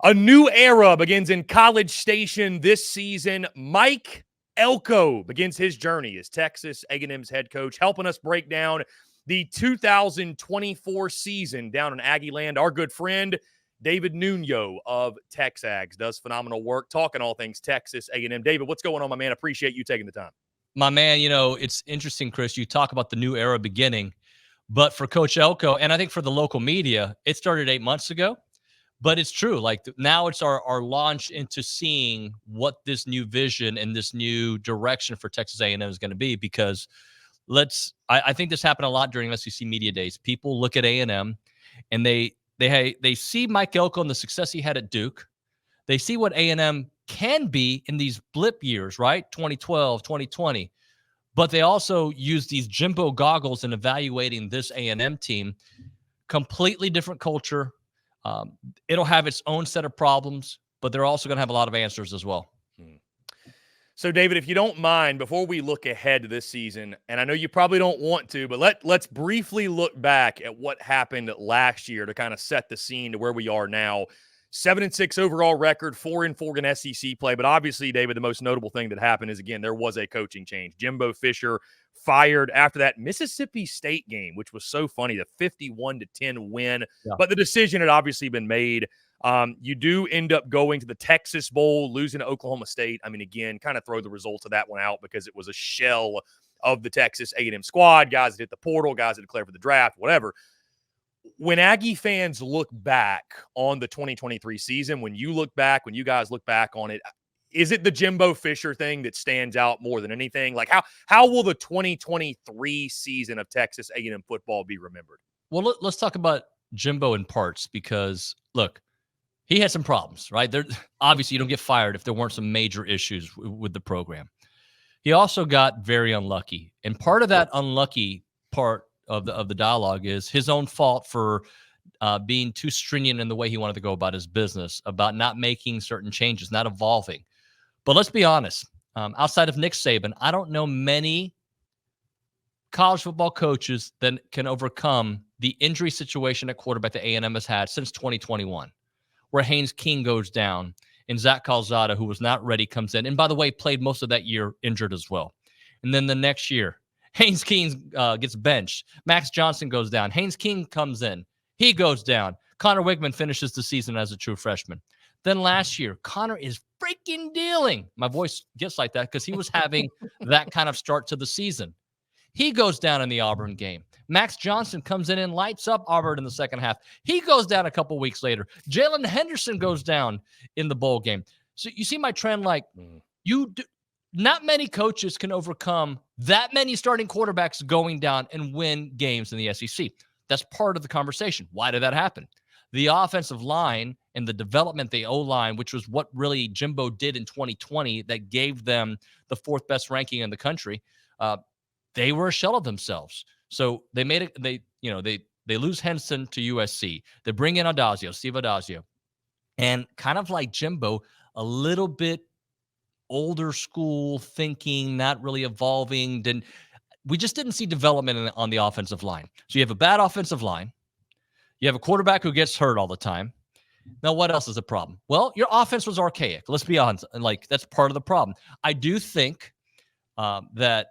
A new era begins in College Station this season. Mike Elko begins his journey as Texas A&M's head coach, helping us break down the 2024 season down in Aggie land. Our good friend, David Nuño of TexAgs, does phenomenal work talking all things Texas A&M. David, what's going on, my man? Appreciate you taking the time. My man, it's interesting, Chris. You talk about the new era beginning, but for Coach Elko, and I think for the local media, it started 8 months ago. But it's true. Like now it's our launch into seeing what this new vision and this new direction for Texas A&M is going to be, because I think this happened a lot during SEC Media Days. People look at A&M and they see Mike Elko and the success he had at Duke. They see what A&M can be in these blip years, right? 2012, 2020. But they also use these Jimbo goggles in evaluating this A&M team. Completely different culture. It'll have its own set of problems, but they're also going to have a lot of answers as well. So, David, if you don't mind, before we look ahead to this season, and I know you probably don't want to, but let's briefly look back at what happened last year to kind of set the scene to where we are now. 7-6 overall record, 4-4 in SEC play. But obviously, David, the most notable thing that happened is, again, there was a coaching change. Jimbo Fisher fired after that Mississippi State game, which was so funny, the 51-10 win. Yeah. But the decision had obviously been made. You do end up going to the Texas Bowl, losing to Oklahoma State. I mean, again, kind of throw the results of that one out because it was a shell of the Texas A&M squad, guys that hit the portal, guys that declared for the draft, whatever. When Aggie fans look back on the 2023 season, when you guys look back on it, is it the Jimbo Fisher thing that stands out more than anything? Like how will the 2023 season of Texas A&M football be remembered? Well, let's talk about Jimbo in parts, because look, he had some problems, right? Obviously, you don't get fired if there weren't some major issues with the program. He also got very unlucky, and part of that unlucky part of the dialogue is his own fault for being too stringent in the way he wanted to go about his business, about not making certain changes, not evolving. But let's be honest, outside of Nick Saban, I don't know many college football coaches that can overcome the injury situation at quarterback that A&M has had since 2021, where Haynes King goes down and Zach Calzada, who was not ready, comes in. And by the way, played most of that year injured as well. And then the next year, Haynes King gets benched. Max Johnson goes down. Haynes King comes in. He goes down. Connor Weigman finishes the season as a true freshman. Then last year, Connor is freaking dealing. My voice gets like that because he was having that kind of start to the season. He goes down in the Auburn game. Max Johnson comes in and lights up Auburn in the second half. He goes down a couple weeks later. Jalen Henderson goes down in the bowl game. So you see my trend, like not many coaches can overcome that many starting quarterbacks going down and win games in the SEC. That's part of the conversation. Why did that happen? The offensive line and the development, the O-line, which was what really Jimbo did in 2020 that gave them the fourth best ranking in the country, they were a shell of themselves. So they made it. They lose Henson to USC. They bring in Steve Addazio, and kind of like Jimbo, a little bit older school thinking, not really evolving. We just didn't see development on the offensive line. So you have a bad offensive line. You have a quarterback who gets hurt all the time. Now, what else is a problem? Well, your offense was archaic. Let's be honest. Like, that's part of the problem. I do think that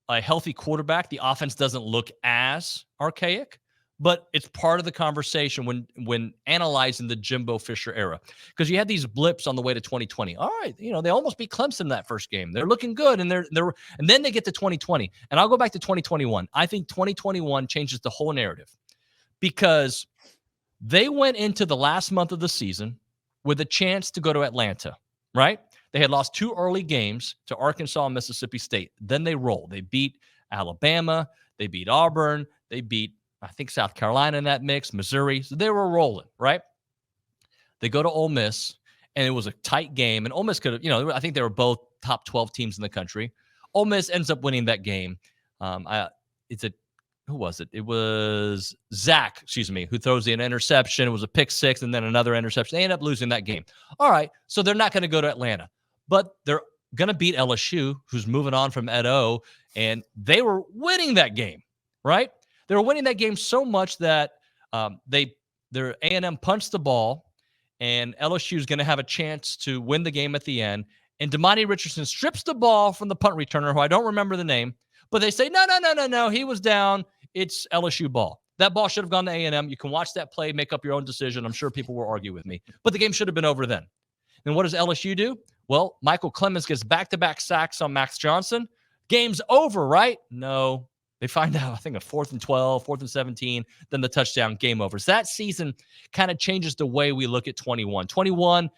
a healthy quarterback, the offense doesn't look as archaic, but it's part of the conversation when analyzing the Jimbo Fisher era, because you had these blips on the way to 2020. All right, they almost beat Clemson that first game. They're looking good, and and then they get to 2020. And I'll go back to 2021. I think 2021 changes the whole narrative, because they went into the last month of the season with a chance to go to Atlanta, right? They had lost 2 early games to Arkansas and Mississippi State. Then they roll. They beat Alabama. They beat Auburn. They beat, I think, South Carolina in that mix, Missouri. So they were rolling, right? They go to Ole Miss, and it was a tight game. And Ole Miss could have, I think they were both top 12 teams in the country. Ole Miss ends up winning that game. Who was it? It was Zach, who throws an interception. It was a pick six and then another interception. They end up losing that game. All right, so they're not going to go to Atlanta, but they're going to beat LSU, who's moving on from Ed O, and they were winning that game, right? They were winning that game so much that their A&M punched the ball and LSU is going to have a chance to win the game at the end. And Damani Richardson strips the ball from the punt returner, who I don't remember the name, but they say, no, he was down. It's LSU ball. That ball should have gone to A&M. You can watch that play, make up your own decision. I'm sure people will argue with me, but the game should have been over then. And what does LSU do? Well, Michael Clemens gets back-to-back sacks on Max Johnson. Game's over, right? No. They find out, I think, a 4th and 12, 4th and 17, then the touchdown, game over. So that season kind of changes the way we look at 21. 21,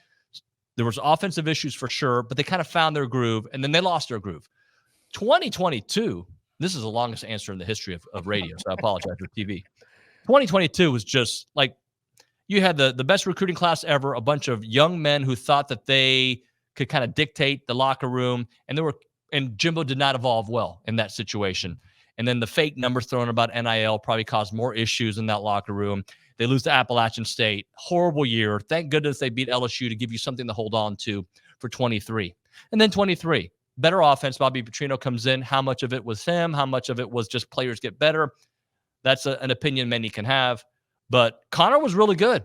there was offensive issues for sure, but they kind of found their groove, and then they lost their groove. 2022, this is the longest answer in the history of radio, so I apologize for TV. 2022 was just like, you had the best recruiting class ever, a bunch of young men who thought that they could kind of dictate the locker room, and Jimbo did not evolve well in that situation. And then the fake numbers thrown about NIL probably caused more issues in that locker room. They lose to Appalachian State. Horrible year. Thank goodness they beat LSU to give you something to hold on to for 23. And then 23, better offense. Bobby Petrino comes in. How much of it was him? How much of it was just players get better? That's an opinion many can have. But Connor was really good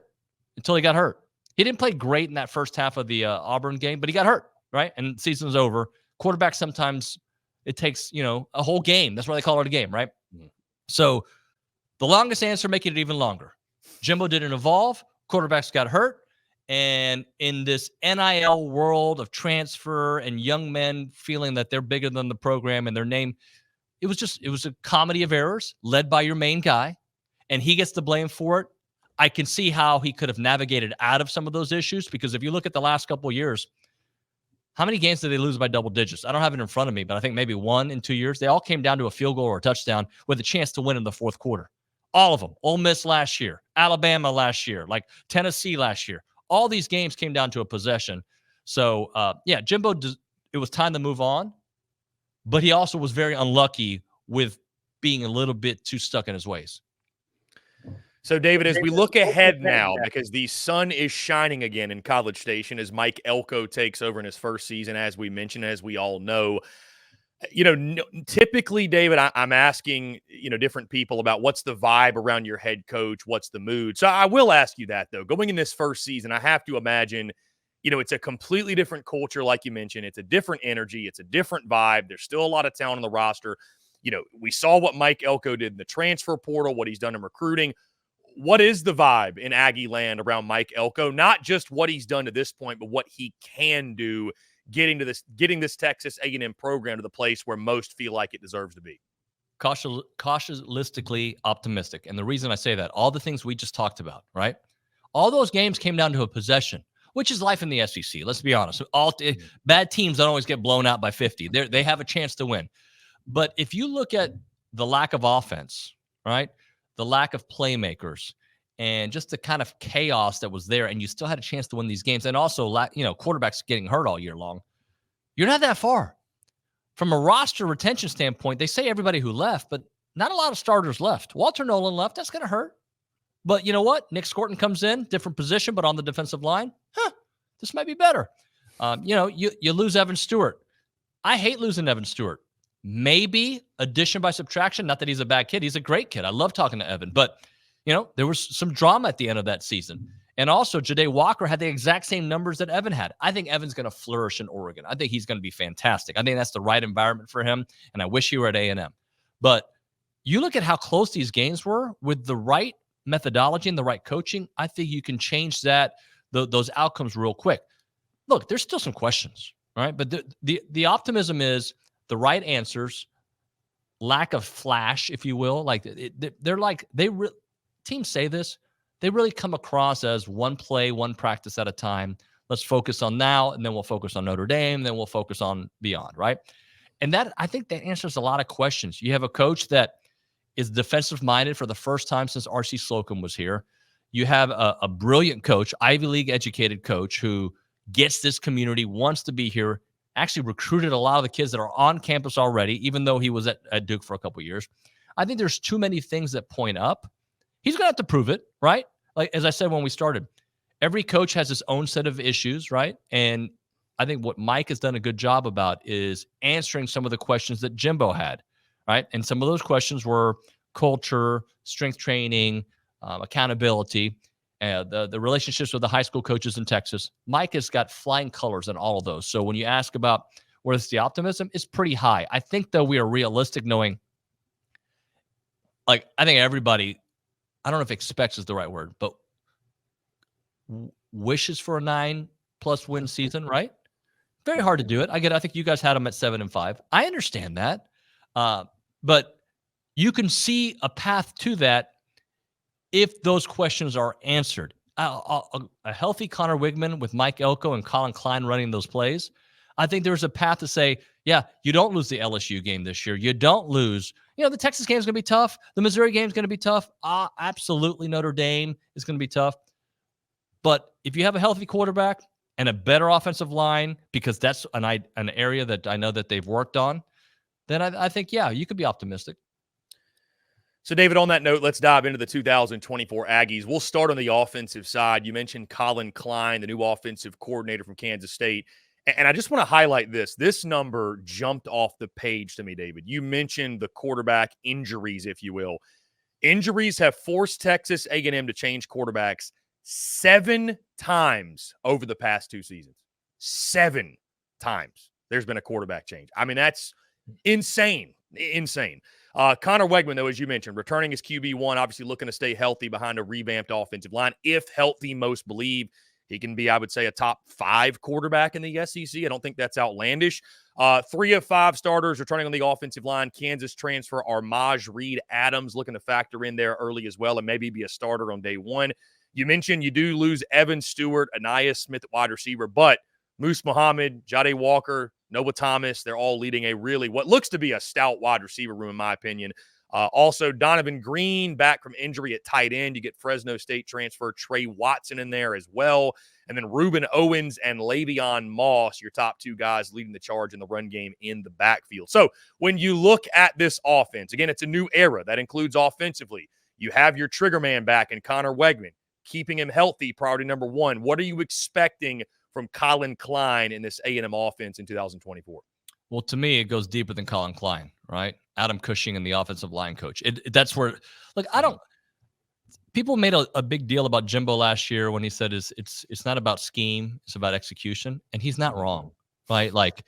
until he got hurt. He didn't play great in that first half of the Auburn game, but he got hurt, right? And the season's over. Quarterback sometimes it takes, a whole game. That's why they call it a game, right? Mm-hmm. So the longest answer, making it even longer. Jimbo didn't evolve. Quarterbacks got hurt. And in this NIL world of transfer and young men feeling that they're bigger than the program and their name, it was a comedy of errors led by your main guy, and he gets the blame for it. I can see how he could have navigated out of some of those issues, because if you look at the last couple of years, how many games did they lose by double digits? I don't have it in front of me, but I think maybe 1 in 2 years. They all came down to a field goal or a touchdown with a chance to win in the fourth quarter. All of them. Ole Miss last year, Alabama last year, like Tennessee last year. All these games came down to a possession. So, Jimbo, it was time to move on, but he also was very unlucky with being a little bit too stuck in his ways. So, David, as we look ahead now, because the sun is shining again in College Station as Mike Elko takes over in his first season, as we mentioned, as we all know, typically, David, I'm asking, different people about what's the vibe around your head coach, what's the mood. So I will ask you that, though. Going in this first season, I have to imagine, it's a completely different culture, like you mentioned. It's a different energy. It's a different vibe. There's still a lot of talent on the roster. We saw what Mike Elko did in the transfer portal, what he's done in recruiting. What is the vibe in Aggie land around Mike Elko? Not just what he's done to this point, but what he can do getting this Texas A&M program to the place where most feel like it deserves to be. Cautiously optimistic. And the reason I say that, all the things we just talked about, right? All those games came down to a possession, which is life in the SEC. Let's be honest. Bad teams don't always get blown out by 50. They have a chance to win. But if you look at the lack of offense, right? The lack of playmakers and just the kind of chaos that was there, and you still had a chance to win these games, and also, quarterbacks getting hurt all year long, you're not that far. From a roster retention standpoint, they say everybody who left, but not a lot of starters left. Walter Nolan left. That's going to hurt. But you know what? Nick Scorton comes in, different position, but on the defensive line. This might be better. You lose Evan Stewart. I hate losing Evan Stewart. Maybe addition by subtraction. Not that he's a bad kid. He's a great kid. I love talking to Evan. But, there was some drama at the end of that season. And also, Ja'Day Walker had the exact same numbers that Evan had. I think Evan's going to flourish in Oregon. I think he's going to be fantastic. I think that's the right environment for him, and I wish he were at A&M. But you look at how close these games were with the right methodology and the right coaching, I think you can change those outcomes real quick. Look, there's still some questions, right? But the optimism is the right answers, lack of flash, if you will. Like teams say this, they really come across as one play, one practice at a time. Let's focus on now, and then we'll focus on Notre Dame, then we'll focus on beyond, right? And I think that answers a lot of questions. You have a coach that is defensive-minded for the first time since R.C. Slocum was here. You have a brilliant coach, Ivy League educated coach, who gets this community, wants to be here, actually recruited a lot of the kids that are on campus already, even though he was at Duke for a couple of years. I think there's too many things that point up. He's going to have to prove it, right? Like, as I said when we started, every coach has his own set of issues, right? And I think what Mike has done a good job about is answering some of the questions that Jimbo had, right? And some of those questions were culture, strength training, accountability. the relationships with the high school coaches in Texas. Mike has got flying colors in all of those. So when you ask about where's the optimism, it's pretty high. I think, though, we are realistic knowing, like, I think everybody, I don't know if expects is the right word, but wishes for a 9+ win season, right? Very hard to do it. I get it. I think you guys had them at 7-5. I understand that. But you can see a path to that if those questions are answered. A healthy Connor Weigman with Mike Elko and Colin Klein running those plays, I think there's a path to say, yeah, you don't lose the LSU game this year. You don't lose. The Texas game is going to be tough. The Missouri game is going to be tough. Absolutely, Notre Dame is going to be tough. But if you have a healthy quarterback and a better offensive line, because that's an area that I know that they've worked on, then I think, yeah, you could be optimistic. So, David, on that note, let's dive into the 2024 Aggies. We'll start on the offensive side. You mentioned Colin Klein, the new offensive coordinator from Kansas State. And I just want to highlight this. This number jumped off the page to me, David. You mentioned the quarterback injuries, if you will. Injuries have forced Texas A&M to change quarterbacks 7 times over the past 2 seasons. 7 times there's been a quarterback change. I mean, that's insane. Insane. Connor Weigman, though, as you mentioned, returning as QB1, obviously looking to stay healthy behind a revamped offensive line. If healthy, most believe he can be, I would say, a top 5 quarterback in the SEC. I don't think that's outlandish. 3 of 5 starters returning on the offensive line. Kansas transfer Armaj Reed Adams looking to factor in there early as well and maybe be a starter on day 1. You mentioned you do lose Evan Stewart, Aniyah Smith at wide receiver, but Moose Muhammad, Jade Walker, Noah Thomas, they're all leading a really what looks to be a stout wide receiver room, in my opinion. Also, Donovan Green back from injury at tight end. You get Fresno State transfer Trey Watson in there as well. And then Reuben Owens and Le'Veon Moss, your top 2 guys leading the charge in the run game in the backfield. So when you look at this offense, again, it's a new era. That includes offensively. You have your trigger man back in Connor Weigman, keeping him healthy, priority number 1. What are you expecting from Colin Klein in this A&M offense in 2024? Well, to me, it goes deeper than Colin Klein, right? Adam Cushing and the offensive line coach. That's where, like, people made a big deal about Jimbo last year when he said it's not about scheme, it's about execution. And he's not wrong, right? Like,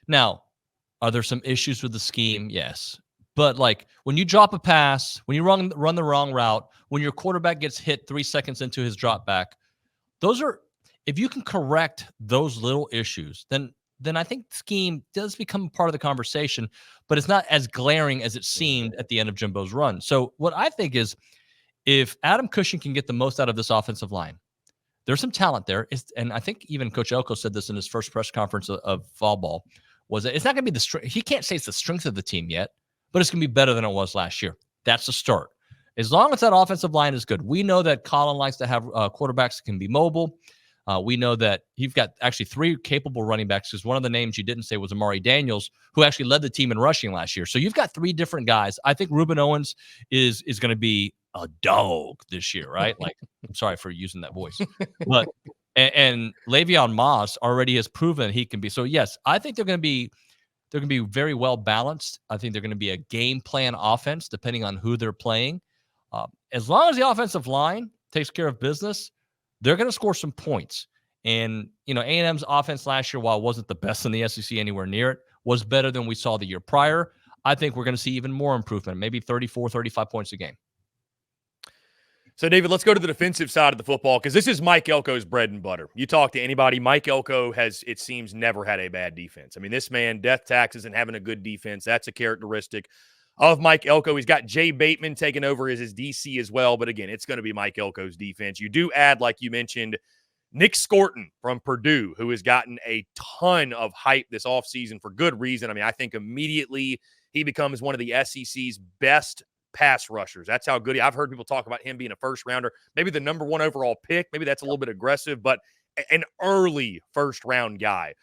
now, are there some issues with the scheme? Yes. But, like, when you drop a pass, when you run the wrong route, when your quarterback gets hit 3 seconds into his drop back, if you can correct those little issues, then I think scheme does become part of the conversation, but it's not as glaring as it seemed at the end of Jimbo's run. So what I think is, if Adam Cushing can get the most out of this offensive line, there's some talent there. And I think even Coach Elko said this in his first press conference of fall ball, was that it's not going to be the strength. He can't say it's the strength of the team yet, but it's going to be better than it was last year. That's the start. As long as that offensive line is good. We know that Colin likes to have quarterbacks that can be mobile. We know that you've got actually 3 capable running backs, because one of the names you didn't say was Amari Daniels, who actually led the team in rushing last year. So you've got 3 different guys. I think Reuben Owens is going to be a dog this year, right? Like, I'm sorry for using that voice. But and Le'Veon Moss already has proven he can be. So, yes, I think they're going to be very well balanced. I think they're going to be a game plan offense, depending on who they're playing. As long as the offensive line takes care of business, they're going to score some points. And, A&M's offense last year, while it wasn't the best in the SEC anywhere near it, was better than we saw the year prior. I think we're going to see even more improvement, maybe 34, 35 points a game. So, David, let's go to the defensive side of the football, because this is Mike Elko's bread and butter. You talk to anybody, Mike Elko has, it seems, never had a bad defense. I mean, this man, death taxes and having a good defense, that's a characteristic of Mike Elko. He's got Jay Bateman taking over as his DC as well. But again, it's going to be Mike Elko's defense. You do add, like you mentioned, Nick Scorton from Purdue, who has gotten a ton of hype this offseason for good reason. I mean, I think immediately he becomes one of the SEC's best pass rushers. That's how good I've heard people talk about him being a first rounder, maybe the number 1 overall pick. Maybe that's a little bit aggressive, but an early first round guy.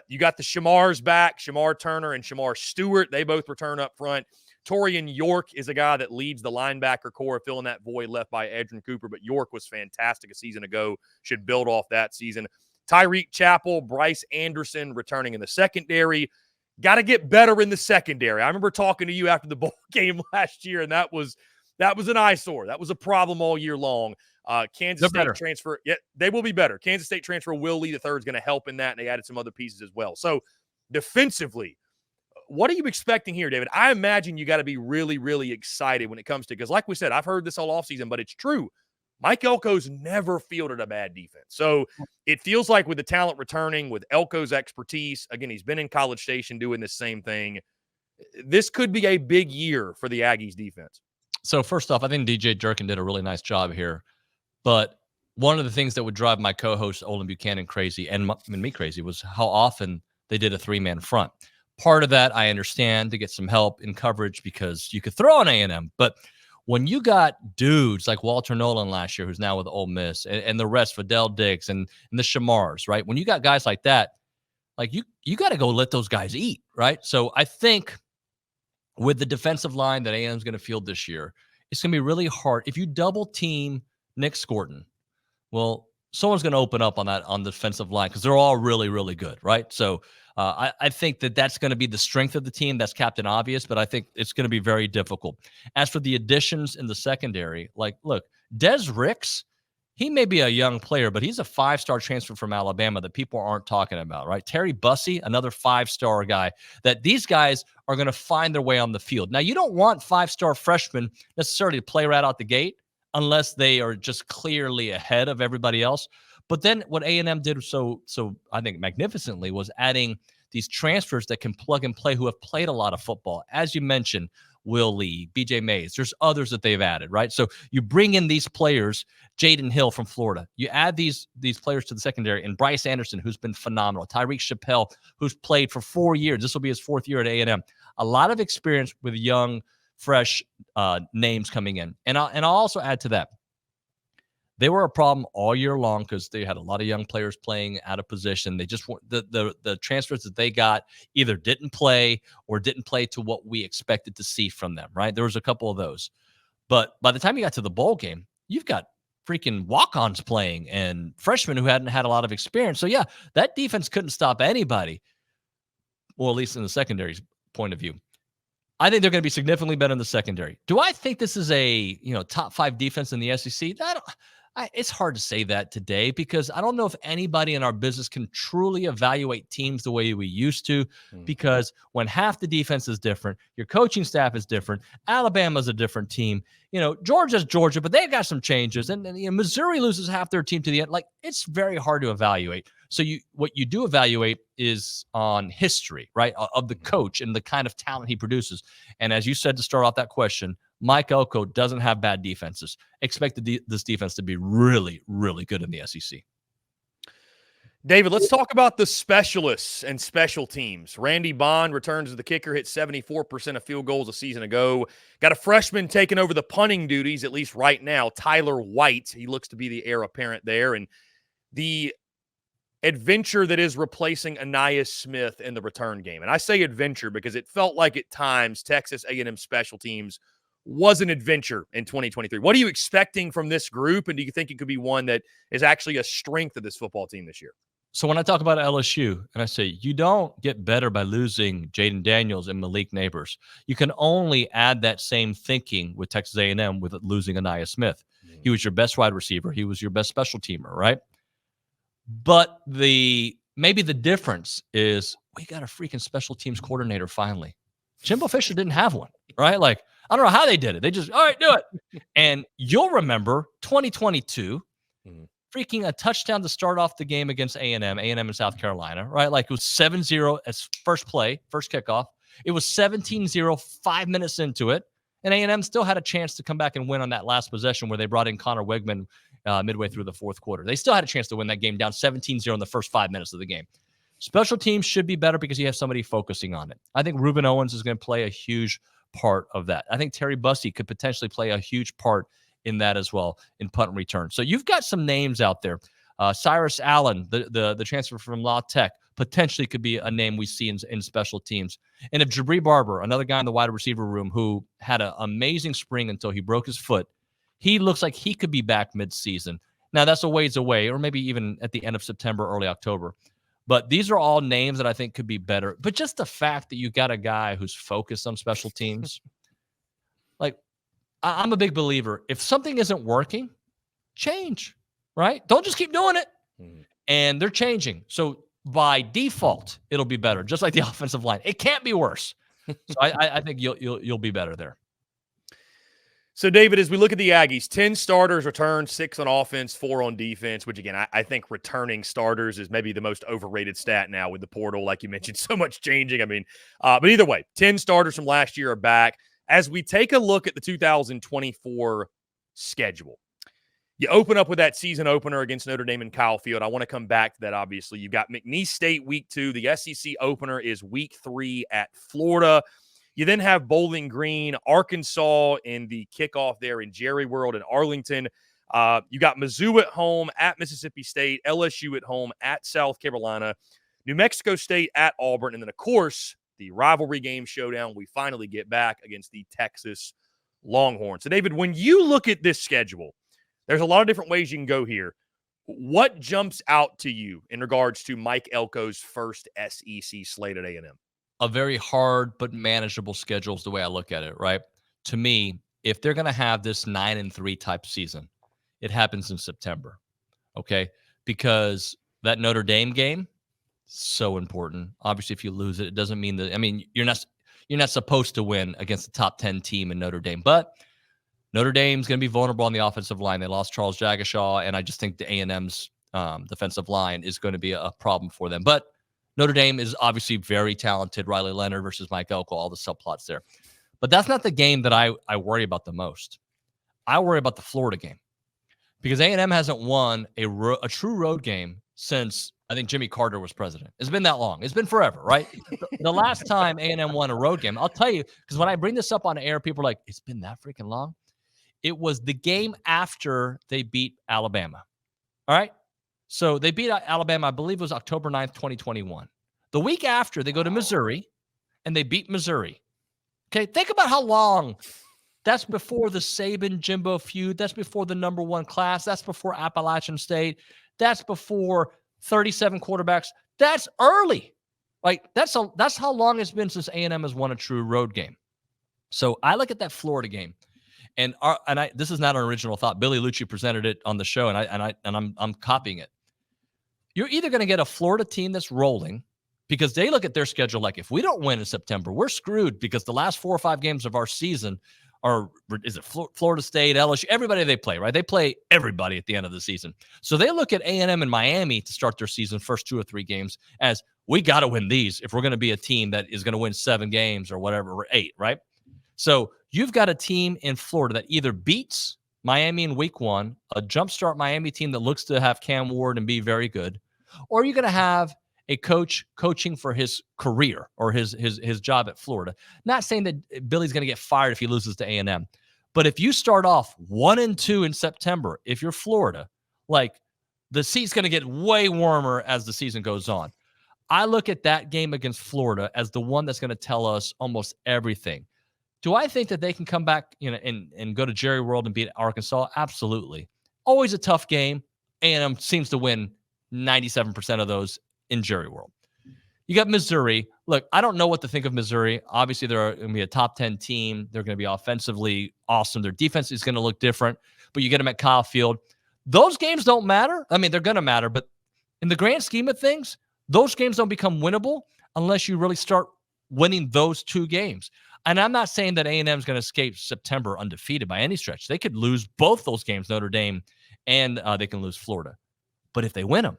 You got the Shamars back, Shamar Turner and Shamar Stewart. They both return up front. Torian York is a guy that leads the linebacker core, filling that void left by Edrin Cooper. But York was fantastic a season ago, should build off that season. Tyreek Chappell, Bryce Anderson returning in the secondary. Got to get better in the secondary. I remember talking to you after the bowl game last year, and that was an eyesore. That was a problem all year long. Kansas They're State better. transfer, yeah, they will be better. Kansas State transfer Will Lee III is going to help in that, and they added some other pieces as well. So defensively, what are you expecting here, David? I imagine you got to be really, really excited when it comes to, because like we said, I've heard this all offseason, but it's true. Mike Elko's never fielded a bad defense. So it feels like with the talent returning, with Elko's expertise, again, he's been in College Station doing the same thing. This could be a big year for the Aggies defense. So first off, I think DJ Durkin did a really nice job here. But one of the things that would drive my co-host Olin Buchanan crazy and me crazy was how often they did a 3-man front. Part of that I understand to get some help in coverage because you could throw on A&M. But when you got dudes like Walter Nolan last year, who's now with Ole Miss, and the rest, Fidel Diggs and the Shamars, right? When you got guys like that, like you got to go let those guys eat, right? So I think with the defensive line that A&M is going to field this year, it's going to be really hard. If you double team Nick Scorton, well, someone's going to open up on that on the defensive line because they're all really, really good, right? So I think that's going to be the strength of the team. That's Captain Obvious, but I think it's going to be very difficult. As for the additions in the secondary, like, look, Des Ricks, he may be a young player, but he's a 5-star transfer from Alabama that people aren't talking about, right? Terry Bussey, another 5-star guy, that these guys are going to find their way on the field. Now, you don't want 5-star freshmen necessarily to play right out the gate unless they are just clearly ahead of everybody else. But then what A&M did so I think magnificently was adding these transfers that can plug and play who have played a lot of football. As you mentioned, Will Lee, BJ Mays, there's others that they've added, right? So you bring in these players, Jaden Hill from Florida. You add these players to the secondary, and Bryce Anderson, who's been phenomenal. Tyreek Chappelle, who's played for 4 years. This will be his 4th year at A&M. A lot of experience with young, fresh names coming in. And I'll also add to that. They were a problem all year long because they had a lot of young players playing out of position. They just the transfers that they got either didn't play or didn't play to what we expected to see from them, right? There was a couple of those. But by the time you got to the bowl game, you've got freaking walk-ons playing and freshmen who hadn't had a lot of experience. So, yeah, that defense couldn't stop anybody, well, at least in the secondary's point of view. I think they're going to be significantly better in the secondary. Do I think this is a top 5 defense in the SEC? It's hard to say that today because I don't know if anybody in our business can truly evaluate teams the way we used to because when half the defense is different, your coaching staff is different, Alabama's a different team, Georgia's Georgia, but they've got some changes, and Missouri loses half their team to the end. Like, it's very hard to evaluate. So what you do evaluate is on history, right, of the coach and the kind of talent he produces. And as you said to start off that question, Mike Elko doesn't have bad defenses. Expect this defense to be really, really good in the SEC. David, let's talk about the specialists and special teams. Randy Bond returns as the kicker, hit 74% of field goals a season ago. Got a freshman taking over the punting duties, at least right now, Tyler White. He looks to be the heir apparent there. And the adventure that is replacing Anais Smith in the return game. And I say adventure because it felt like at times Texas A&M special teams was an adventure in 2023. What are you expecting from this group? And do you think it could be one that is actually a strength of this football team this year? So when I talk about LSU and I say you don't get better by losing Jaden Daniels and Malik Neighbors, you can only add that same thinking with Texas A&M with losing Anais Smith. He was your best wide receiver. He was your best special teamer, right? But maybe the difference is we got a freaking special teams coordinator finally. Jimbo Fisher didn't have one, right? Like, I don't know how they did it. They just, all right, do it. And you'll remember 2022, freaking a touchdown to start off the game against A&M in South Carolina, right? Like, it was 7-0 as first play, first kickoff. It was 17-0 5 minutes into it. And A&M still had a chance to come back and win on that last possession where they brought in Connor Weigman midway through the fourth quarter. They still had a chance to win that game down 17-0 in the first 5 minutes of the game. Special teams should be better because you have somebody focusing on it. I think Reuben Owens is going to play a huge part of that. I think Terry Bussey could potentially play a huge part in that as well in punt and return. So you've got some names out there. Cyrus Allen, the transfer from La Tech, potentially could be a name we see in special teams. And if Jabri Barber, another guy in the wide receiver room who had an amazing spring until he broke his foot, he looks like he could be back midseason. Now, that's a ways away, or maybe even at the end of September, early October. But these are all names that I think could be better. But just the fact that you got a guy who's focused on special teams, like, I'm a big believer. If something isn't working, change, right? Don't just keep doing it. Mhm. And they're changing. So by default, it'll be better, just like the offensive line. It can't be worse. So I think you'll be better there. So, David, as we look at the Aggies, 10 starters returned, 6 on offense, 4 on defense, which, again, I think returning starters is maybe the most overrated stat now with the portal. Like you mentioned, so much changing. I mean, but either way, 10 starters from last year are back. As we take a look at the 2024 schedule, you open up with that season opener against Notre Dame and Kyle Field. I want to come back to that, obviously. You've got McNeese State week 2. The SEC opener is week 3 at Florida. You then have Bowling Green, Arkansas in the kickoff there in Jerry World in Arlington. You got Mizzou at home at Mississippi State, LSU at home at South Carolina, New Mexico State at Auburn, and then, of course, the rivalry game showdown we finally get back against the Texas Longhorns. So, David, when you look at this schedule, there's a lot of different ways you can go here. What jumps out to you in regards to Mike Elko's first SEC slate at A&M? A very hard but manageable schedule is the way I look at it, right? To me, if they're going to have this 9-3 type season, it happens in September, okay? Because that Notre Dame game, so important. Obviously, if you lose it, it doesn't mean that. I mean, you're not supposed to win against the top 10 team in Notre Dame, but Notre Dame's going to be vulnerable on the offensive line. They lost Charles Jagashaw, and I just think the A&M's defensive line is going to be a problem for them. But Notre Dame is obviously very talented. Riley Leonard versus Mike Elko, all the subplots there. But that's not the game that I worry about the most. I worry about the Florida game because A&M hasn't won a true road game since I think Jimmy Carter was president. It's been that long. It's been forever, right? The last time A&M won a road game, I'll tell you, because when I bring this up on air, people are like, it's been that freaking long. It was the game after they beat Alabama. All right? So they beat Alabama, I believe it was October 9th, 2021. The week after, they go to Missouri, and they beat Missouri. Okay, think about how long. That's before the Saban-Jimbo feud. That's before the number 1 class. That's before Appalachian State. That's before 37 quarterbacks. That's early. Like, that's how long it's been since A&M has won a true road game. So I look at that Florida game. And this is not an original thought. Billy Lucci presented it on the show, and I'm copying it. You're either going to get a Florida team that's rolling because they look at their schedule like, if we don't win in September, we're screwed because the last 4 or 5 games of our season is it Florida State, LSU, everybody they play, right? They play everybody at the end of the season. So they look at A&M and Miami to start their season, first 2 or 3 games, as we got to win these if we're going to be a team that is going to win 7 games or whatever, or 8, right? So you've got a team in Florida that either beats Miami in week 1, a jumpstart Miami team that looks to have Cam Ward and be very good, or you're going to have a coach coaching for his career or his job at Florida. Not saying that Billy's going to get fired if he loses to A&M, but if you start off 1-2 in September, if you're Florida, like, the seat's going to get way warmer as the season goes on. I look at that game against Florida as the one that's going to tell us almost everything. Do I think that they can come back, and go to Jerry World and beat Arkansas? Absolutely. Always a tough game. A&M seems to win 97% of those in Jerry World. You got Missouri. Look, I don't know what to think of Missouri. Obviously, they're going to be a top 10 team. They're going to be offensively awesome. Their defense is going to look different, but you get them at Kyle Field. Those games don't matter. I mean, they're going to matter, but in the grand scheme of things, those games don't become winnable unless you really start winning those 2 games. And I'm not saying that A&M is going to escape September undefeated by any stretch. They could lose both those games, Notre Dame, and they can lose Florida. But if they win them,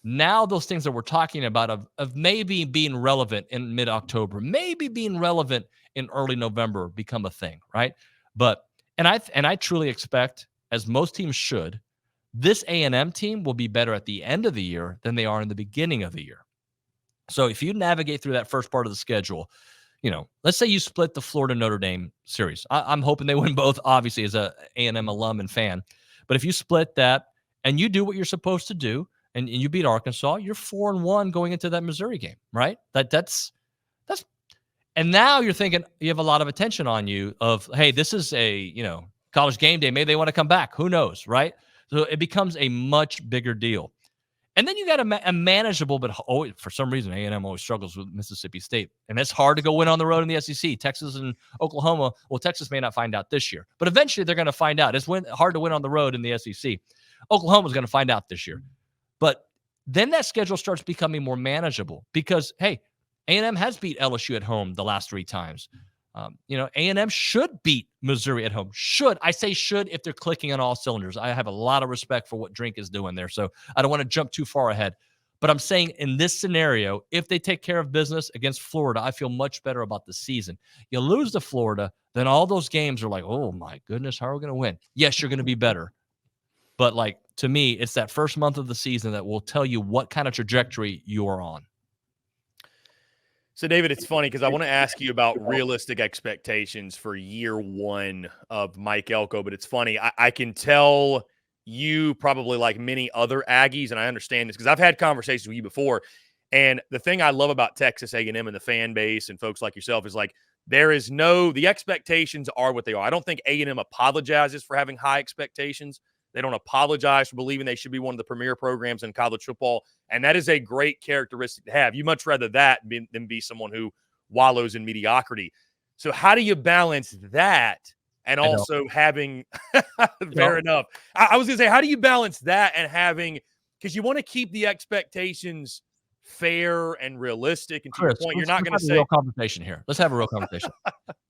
now those things that we're talking about of maybe being relevant in mid-October, maybe being relevant in early November become a thing, right? But and I truly expect, as most teams should, this A&M team will be better at the end of the year than they are in the beginning of the year. So if you navigate through that first part of the schedule, let's say you split the Florida-Notre Dame series. I'm hoping they win both, obviously, as a A&M alum and fan. But if you split that and you do what you're supposed to do, and you beat Arkansas, you're 4-1 going into that Missouri game, right? That's, and now you're thinking you have a lot of attention on you of, hey, this is a, college game day. Maybe they want to come back. Who knows, right? So it becomes a much bigger deal. And then you got a manageable, but for some reason, A&M always struggles with Mississippi State. And it's hard to go win on the road in the SEC. Texas and Oklahoma, well, Texas may not find out this year, but eventually they're going to find out. It's hard to win on the road in the SEC. Oklahoma's going to find out this year. But then that schedule starts becoming more manageable because, hey, A&M has beat LSU at home the last 3 times. A&M should beat Missouri at home. I say should if they're clicking on all cylinders. I have a lot of respect for what Drink is doing there, so I don't want to jump too far ahead. But I'm saying in this scenario, if they take care of business against Florida, I feel much better about the season. You lose to Florida, then all those games are like, oh my goodness, how are we going to win? Yes, you're going to be better. But to me, it's that first month of the season that will tell you what kind of trajectory you are on. So, David, it's funny because I want to ask you about realistic expectations for year 1 of Mike Elko, but it's funny. I can tell you probably like many other Aggies, and I understand this because I've had conversations with you before, and the thing I love about Texas A&M and the fan base and folks like yourself is the expectations are what they are. I don't think A&M apologizes for having high expectations. They don't apologize for believing they should be one of the premier programs in college football. And that is a great characteristic to have. You much rather that than be someone who wallows in mediocrity. So how do you balance that and also having – fair enough. I was going to say, how do you balance that and having – because you want to keep the expectations fair and realistic. And to Chris, your point, you're not going to say – real conversation here. Let's have a real conversation.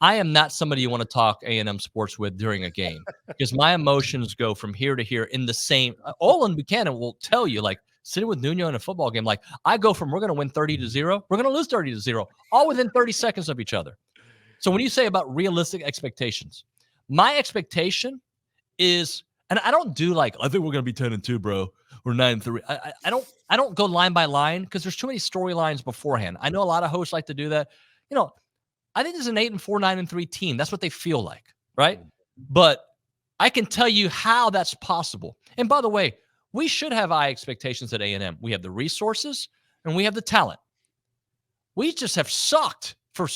I am not somebody you want to talk A&M sports with during a game because my emotions go from here to here in the same – Olin Buchanan will tell you, sitting with Nuño in a football game, I go from we're going to win 30-0, we're going to lose 30-0, all within 30 seconds of each other. So when you say about realistic expectations, my expectation is – and I don't do I think we're going to be 10-2, bro. We're 9-3. I don't go line by line because there's too many storylines beforehand. I know a lot of hosts like to do that. I think there's an 8-4, 9-3 team. That's what they feel like, right? But I can tell you how that's possible. And by the way, we should have high expectations at A&M. We have the resources and we have the talent. We just have sucked, for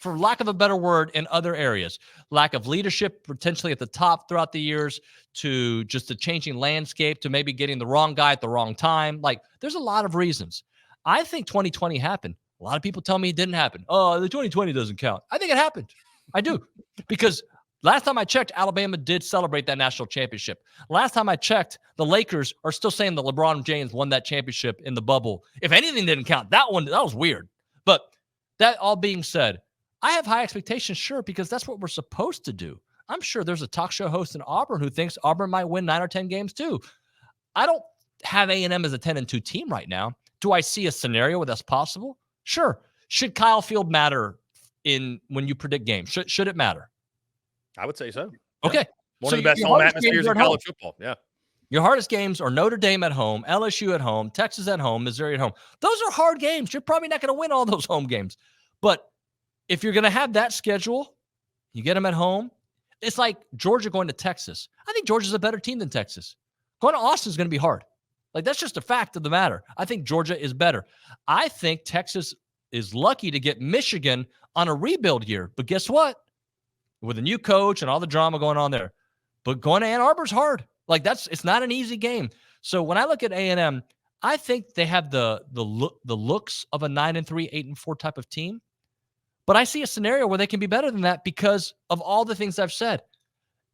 lack of a better word, in other areas. Lack of leadership potentially at the top throughout the years, to just the changing landscape, to maybe getting the wrong guy at the wrong time. There's a lot of reasons. I think 2020 happened. A lot of people tell me it didn't happen. Oh, the 2020 doesn't count. I think it happened. I do. Because last time I checked, Alabama did celebrate that national championship. Last time I checked, the Lakers are still saying that LeBron James won that championship in the bubble. If anything didn't count, that was weird. But that all being said, I have high expectations, sure, because that's what we're supposed to do. I'm sure there's a talk show host in Auburn who thinks Auburn might win 9 or 10 games too. I don't have A&M as a 10-2 team right now. Do I see a scenario where that's possible? Sure. Should Kyle Field matter when you predict games? Should it matter? I would say so. Okay. Yeah. One of the best home atmospheres in college football. Yeah. Your hardest games are Notre Dame at home, LSU at home, Texas at home, Missouri at home. Those are hard games. You're probably not going to win all those home games. But if you're going to have that schedule, you get them at home. It's like Georgia going to Texas. I think Georgia's a better team than Texas. Going to Austin is going to be hard. That's just a fact of the matter. I think Georgia is better. I think Texas is lucky to get Michigan on a rebuild year. But guess what? With a new coach and all the drama going on there. But going to Ann Arbor's hard. It's not an easy game. So when I look at A&M, I think they have the looks of a 9-3, 8-4 type of team. But I see a scenario where they can be better than that because of all the things I've said.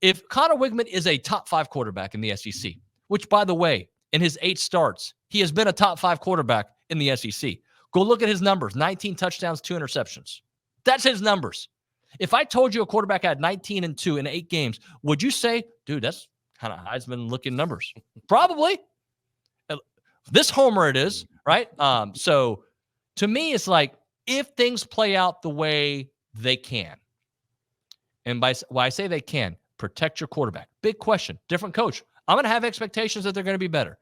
If Connor Weigman is a top 5 quarterback in the SEC, which, by the way, in his 8 starts, he has been a top 5 quarterback in the SEC. Go look at his numbers, 19 touchdowns, 2 interceptions. That's his numbers. If I told you a quarterback had 19-2 in 8 games, would you say, dude, that's kind of Heisman-looking numbers? Probably. This homer it is, right? So to me, it's if things play out the way they can, and why I say they can, protect your quarterback. Big question, different coach. I'm going to have expectations that they're going to be better.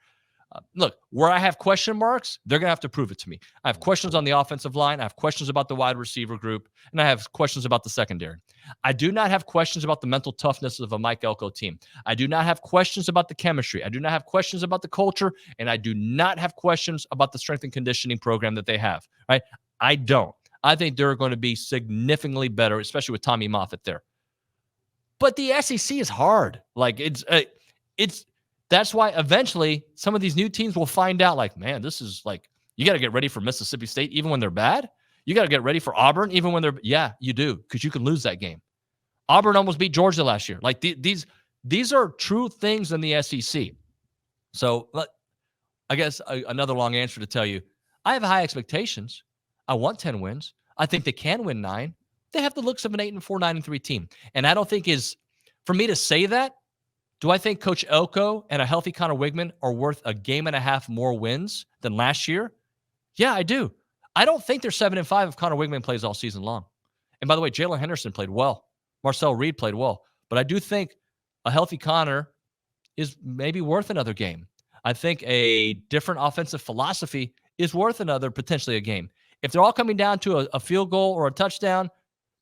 Look, where I have question marks, they're going to have to prove it to me. I have questions on the offensive line. I have questions about the wide receiver group, and I have questions about the secondary. I do not have questions about the mental toughness of a Mike Elko team. I do not have questions about the chemistry. I do not have questions about the culture, and I do not have questions about the strength and conditioning program that they have, right? I don't. I think they're going to be significantly better, especially with Tommy Moffitt there. But the SEC is hard. That's why eventually some of these new teams will find out, like, man, this is like, you got to get ready for Mississippi State even when they're bad. You got to get ready for Auburn even when they're, yeah, you do, because you can lose that game. Auburn almost beat Georgia last year. Like these are true things in the SEC. So I guess another long answer to tell you, I have high expectations. I want 10 wins. I think they can win 9. They have the looks of an 8-4, 9-3 team. And I don't think for me to say that, do I think Coach Elko and a healthy Connor Weigman are worth a game and a half more wins than last year? Yeah, I do. I don't think they're 7-5 if Connor Weigman plays all season long. And by the way, Jalen Henderson played well. Marcel Reed played well. But I do think a healthy Connor is maybe worth another game. I think a different offensive philosophy is worth potentially a game. If they're all coming down to a field goal or a touchdown,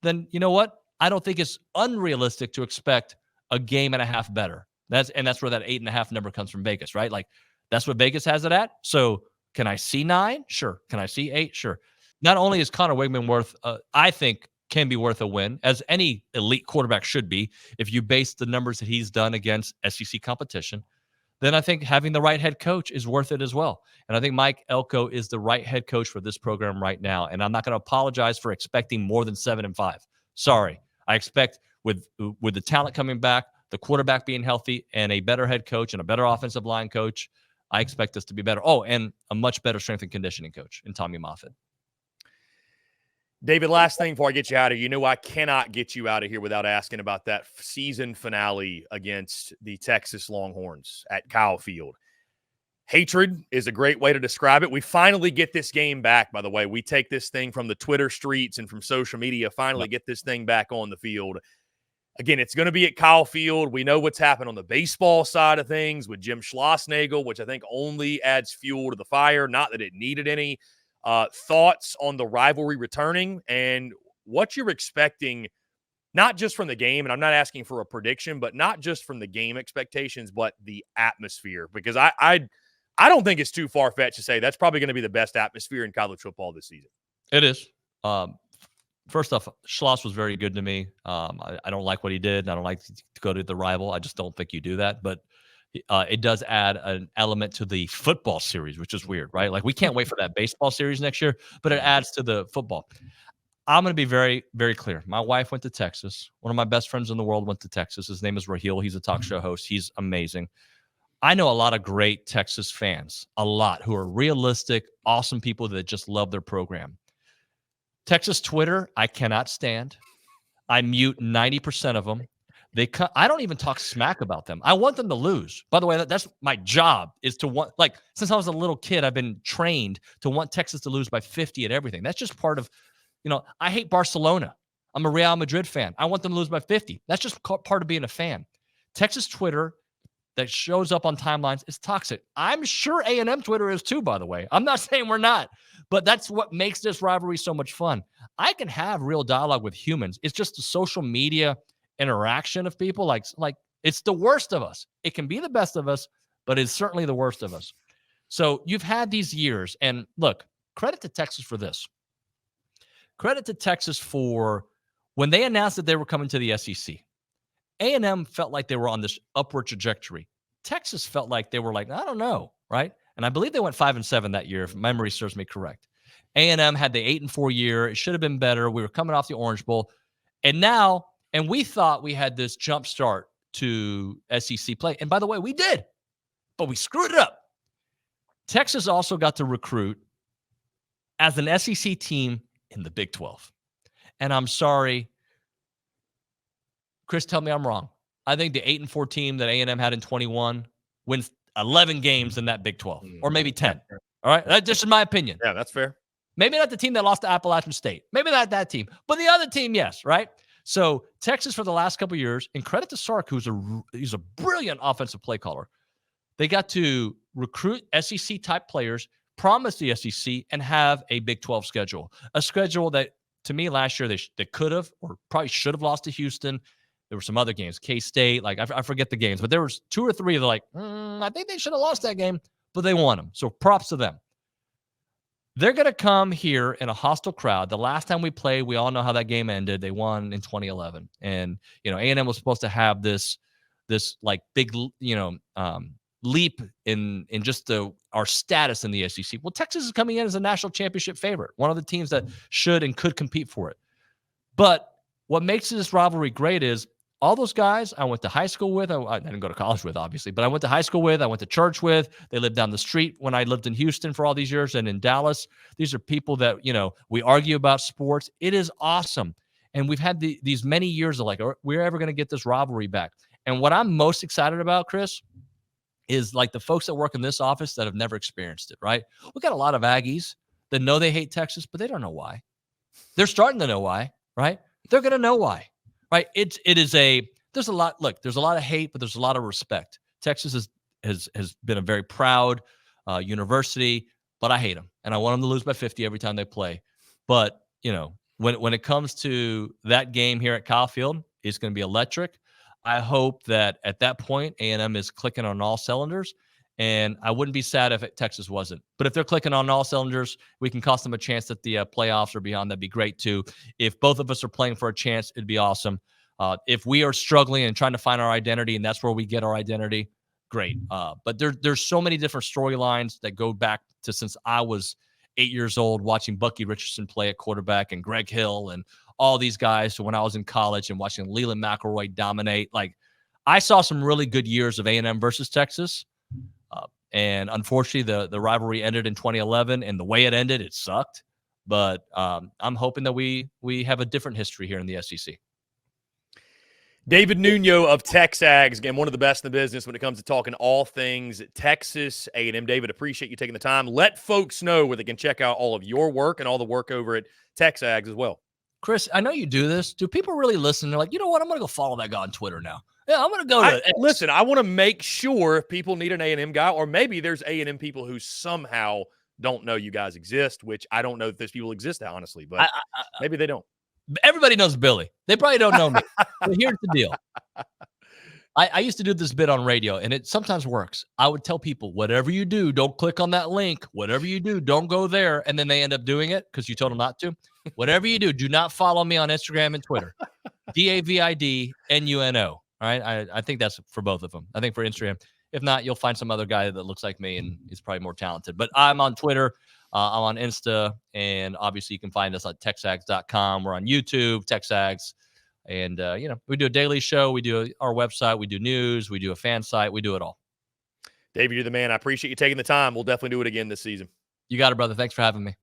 then you know what? I don't think it's unrealistic to expect a game and a half better. That's where that 8.5 number comes from Vegas, right? Like that's what Vegas has it at. So can I see 9? Sure. Can I see 8? Sure. Not only is Connor Weigman worth, I think can be worth a win, as any elite quarterback should be, if you base the numbers that he's done against SEC competition, then I think having the right head coach is worth it as well. And I think Mike Elko is the right head coach for this program right now. And I'm not going to apologize for expecting more than 7-5. Sorry. I expect with the talent coming back, the quarterback being healthy, and a better head coach and a better offensive line coach, I expect us to be better. Oh, and a much better strength and conditioning coach in Tommy Moffitt. David, last thing before I get you out of here. You know I cannot get you out of here without asking about that season finale against the Texas Longhorns at Kyle Field. Hatred is a great way to describe it. We finally get this game back, by the way. We take this thing from the Twitter streets and from social media, finally get this thing back on the field. Again, it's going to be at Kyle Field. We know what's happened on the baseball side of things with Jim Schlossnagle, which I think only adds fuel to the fire, not that it needed any. Thoughts on the rivalry returning and what you're expecting, not just from the game, and I'm not asking for a prediction, but not just from the game expectations, but the atmosphere, because I don't think it's too far-fetched to say that's probably going to be the best atmosphere in college football this season. It is. First off, Schloss was very good to me. I don't like what he did. I don't like to go to the rival. I just don't think you do that. But it does add an element to the football series, which is weird, right? Like we can't wait for that baseball series next year, but it adds to the football. I'm going to be very, very clear. My wife went to Texas. One of my best friends in the world went to Texas. His name is Raheel. He's a talk show host. He's amazing. I know a lot of great Texas fans, a lot who are realistic, awesome people that just love their program. Texas Twitter, I cannot stand. I mute 90% of them. I don't even talk smack about them. I want them to lose. By the way, that's my job, is to want, like, since I was a little kid, I've been trained to want Texas to lose by 50 at everything. That's just part of, I hate Barcelona. I'm a Real Madrid fan. I want them to lose by 50. That's just part of being a fan. Texas Twitter that shows up on timelines is toxic. I'm sure A&M Twitter is too, by the way. I'm not saying we're not, but that's what makes this rivalry so much fun. I can have real dialogue with humans. It's just the social media interaction of people. Like it's the worst of us. It can be the best of us, but it's certainly the worst of us. So you've had these years, and look, credit to Texas for this. Credit to Texas for when they announced that they were coming to the SEC. A&M felt like they were on this upward trajectory. Texas felt like they were like, I don't know, right? And I believe they went 5-7 that year, if memory serves me correct. A&M had the 8-4 year. It should have been better. We were coming off the Orange Bowl. And we thought we had this jump start to SEC play. And by the way, we did, but we screwed it up. Texas also got to recruit as an SEC team in the Big 12. And I'm sorry, Chris, tell me I'm wrong. I think the 8-4 team that A&M had in 21 wins 11 games in that Big 12, or maybe 10. All right? That's just in my opinion. Yeah, that's fair. Maybe not the team that lost to Appalachian State. Maybe not that team. But the other team, yes, right? So Texas for the last couple of years, and credit to Sark, he's a brilliant offensive play caller. They got to recruit SEC-type players, promise the SEC, and have a Big 12 schedule. A schedule that, to me, last year they could have or probably should have lost to Houston. There were some other games, K-State, like I forget the games, but there was 2 or 3 that are like, I think they should have lost that game, but they won them. So props to them. They're going to come here in a hostile crowd. The last time we played, we all know how that game ended. They won in 2011. And, A&M was supposed to have this like big, leap in just our status in the SEC. Well, Texas is coming in as a national championship favorite, one of the teams that should and could compete for it. But what makes this rivalry great is all those guys I went to high school with, I didn't go to college with, obviously, but I went to high school with, I went to church with. They lived down the street when I lived in Houston for all these years and in Dallas. These are people that, we argue about sports. It is awesome. And we've had these many years of like, we're ever going to get this rivalry back. And what I'm most excited about, Chris, is like the folks that work in this office that have never experienced it, right? We got a lot of Aggies that know they hate Texas, but they don't know why. They're starting to know why, right? They're going to know why, right? There's a lot of hate, but there's a lot of respect. Texas has been a very proud university, but I hate them. And I want them to lose by 50 every time they play. But, when it comes to that game here at Kyle Field, it's going to be electric. I hope that at that point, A&M is clicking on all cylinders, and I wouldn't be sad if Texas wasn't. But if they're clicking on all cylinders, we can cost them a chance at the playoffs or beyond. That'd be great, too. If both of us are playing for a chance, it'd be awesome. If we are struggling and trying to find our identity, and that's where we get our identity, great. But there's so many different storylines that go back to since I was 8 years old, watching Bucky Richardson play at quarterback and Greg Hill and all these guys. So when I was in college and watching Leland McElroy dominate, like I saw some really good years of A&M versus Texas. And unfortunately, the rivalry ended in 2011, and the way it ended, it sucked. But I'm hoping that we have a different history here in the SEC. David Nuño of TexAgs, again, one of the best in the business when it comes to talking all things Texas A&M. David, appreciate you taking the time. Let folks know where they can check out all of your work and all the work over at TexAgs as well. Chris, I know you do this. Do people really listen? They're like, you know what? I'm going to go follow that guy on Twitter now. Yeah, I'm going to go to listen, I want to make sure if people need an A&M guy, or maybe there's A&M people who somehow don't know you guys exist, which I don't know if those people exist, honestly, but maybe they don't. Everybody knows Billy. They probably don't know me. But here's the deal. I used to do this bit on radio, and it sometimes works. I would tell people, whatever you do, don't click on that link. Whatever you do, don't go there. And then they end up doing it because you told them not to. Whatever you do not follow me on Instagram and Twitter. DAVIDNUNO. All right? I think that's for both of them. I think for Instagram. If not, you'll find some other guy that looks like me and is probably more talented. But I'm on Twitter. I'm on Insta. And obviously, you can find us at TexAgs.com. We're on YouTube, TexAgs. And, we do a daily show. We do our website. We do news. We do a fan site. We do it all. David, you're the man. I appreciate you taking the time. We'll definitely do it again this season. You got it, brother. Thanks for having me.